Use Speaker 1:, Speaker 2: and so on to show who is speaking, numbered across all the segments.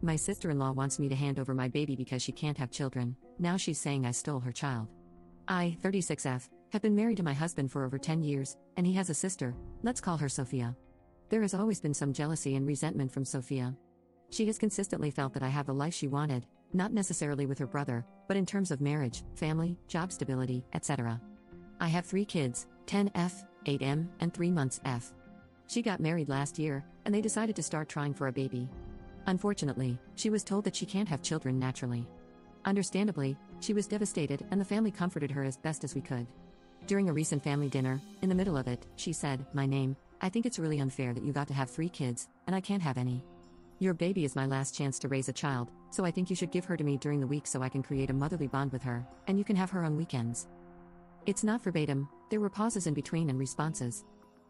Speaker 1: My sister-in-law wants me to hand over my baby because she can't have children. Now she's saying I stole her child. I, 36F, have been married to my husband for over 10 years, and he has a sister, let's call her Sophia. There has always been some jealousy and resentment from Sophia. She has consistently felt that I have the life she wanted, not necessarily with her brother, but in terms of marriage, family, job stability, etc. I have 3 kids, 10F, 8M, and 3 months F. She got married last year, and they decided to start trying for a baby. Unfortunately, she was told that she can't have children naturally. Understandably, she was devastated, and the family comforted her as best as we could. During a recent family dinner, in the middle of it, she said, "My name, I think it's really unfair that you got to have 3 kids, and I can't have any. Your baby is my last chance to raise a child, so I think you should give her to me during the week so I can create a motherly bond with her, and you can have her on weekends." It's not verbatim, there were pauses in between and responses.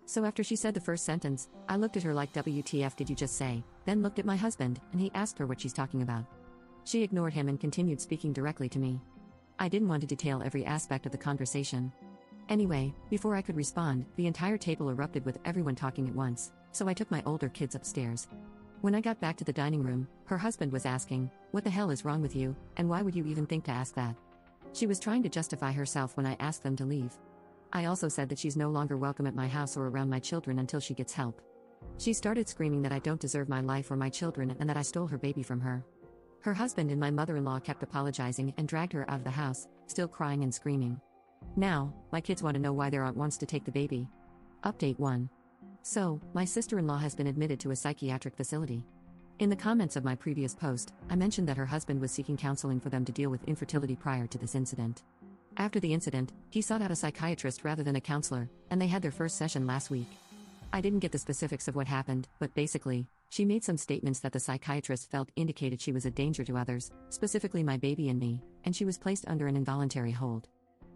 Speaker 1: So after she said the first sentence, I looked at her like, "WTF did you just say?" Then looked at my husband, and he asked her what she's talking about. She ignored him and continued speaking directly to me. I didn't want to detail every aspect of the conversation. Anyway, before I could respond, the entire table erupted with everyone talking at once, so I took my older kids upstairs. When I got back to the dining room, her husband was asking, "What the hell is wrong with you, and why would you even think to ask that?" She was trying to justify herself when I asked them to leave. I also said that she's no longer welcome at my house or around my children until she gets help. She started screaming that I don't deserve my life or my children and that I stole her baby from her. Her husband and my mother-in-law kept apologizing and dragged her out of the house, still crying and screaming. Now, my kids want to know why their aunt wants to take the baby. Update 1. So, my sister-in-law has been admitted to a psychiatric facility. In the comments of my previous post, I mentioned that her husband was seeking counseling for them to deal with infertility prior to this incident. After the incident, he sought out a psychiatrist rather than a counselor, and they had their first session last week. I didn't get the specifics of what happened, but basically, she made some statements that the psychiatrist felt indicated she was a danger to others, specifically my baby and me, and she was placed under an involuntary hold.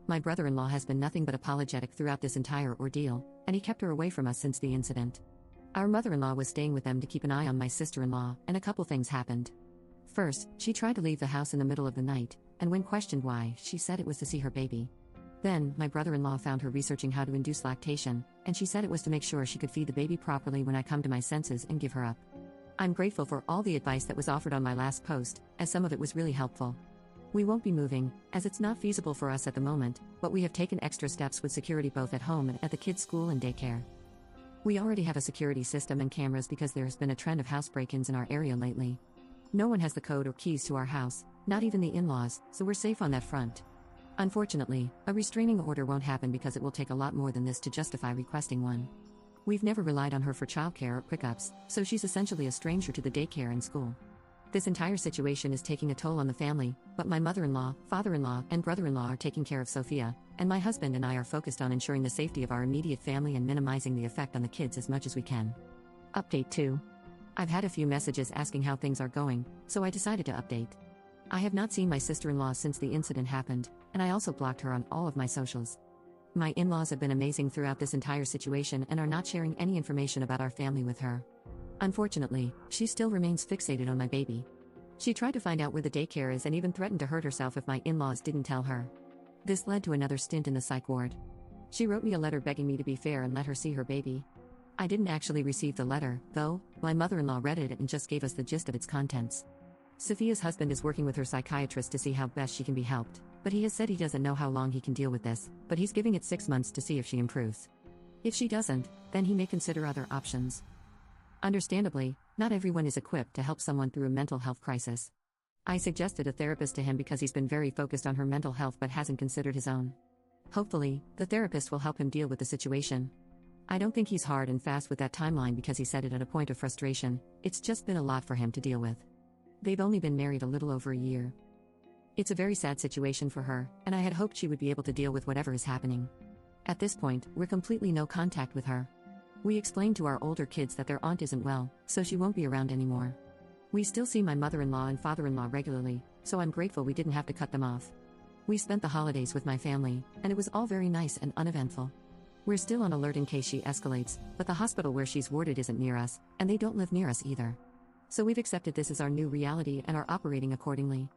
Speaker 1: My brother-in-law has been nothing but apologetic throughout this entire ordeal, and he kept her away from us since the incident. Our mother-in-law was staying with them to keep an eye on my sister-in-law, and a couple things happened. First, she tried to leave the house in the middle of the night, and when questioned why, she said it was to see her baby. Then, my brother-in-law found her researching how to induce lactation, and she said it was to make sure she could feed the baby properly when I come to my senses and give her up. I'm grateful for all the advice that was offered on my last post, as some of it was really helpful. We won't be moving, as it's not feasible for us at the moment, but we have taken extra steps with security both at home and at the kids' school and daycare. We already have a security system and cameras because there has been a trend of house break-ins in our area lately. No one has the code or keys to our house, not even the in-laws, so we're safe on that front. Unfortunately, a restraining order won't happen because it will take a lot more than this to justify requesting one. We've never relied on her for childcare or pickups, so she's essentially a stranger to the daycare and school. This entire situation is taking a toll on the family, but my mother-in-law, father-in-law, and brother-in-law are taking care of Sophia, and my husband and I are focused on ensuring the safety of our immediate family and minimizing the effect on the kids as much as we can. Update 2. I've had a few messages asking how things are going, so I decided to update. I have not seen my sister-in-law since the incident happened, and I also blocked her on all of my socials. My in-laws have been amazing throughout this entire situation and are not sharing any information about our family with her. Unfortunately, she still remains fixated on my baby. She tried to find out where the daycare is and even threatened to hurt herself if my in-laws didn't tell her. This led to another stint in the psych ward. She wrote me a letter begging me to be fair and let her see her baby. I didn't actually receive the letter, though. My mother-in-law read it and just gave us the gist of its contents. Sophia's husband is working with her psychiatrist to see how best she can be helped, but he has said he doesn't know how long he can deal with this, but he's giving it 6 months to see if she improves. If she doesn't, then he may consider other options. Understandably, not everyone is equipped to help someone through a mental health crisis. I suggested a therapist to him because he's been very focused on her mental health but hasn't considered his own. Hopefully, the therapist will help him deal with the situation. I don't think he's hard and fast with that timeline because he said it at a point of frustration. It's just been a lot for him to deal with. They've only been married a little over a year. It's a very sad situation for her, and I had hoped she would be able to deal with whatever is happening. At this point, we're completely no contact with her. We explained to our older kids that their aunt isn't well, so she won't be around anymore. We still see my mother-in-law and father-in-law regularly, so I'm grateful we didn't have to cut them off. We spent the holidays with my family, and it was all very nice and uneventful. We're still on alert in case she escalates, but the hospital where she's warded isn't near us, and they don't live near us either. So we've accepted this as our new reality and are operating accordingly.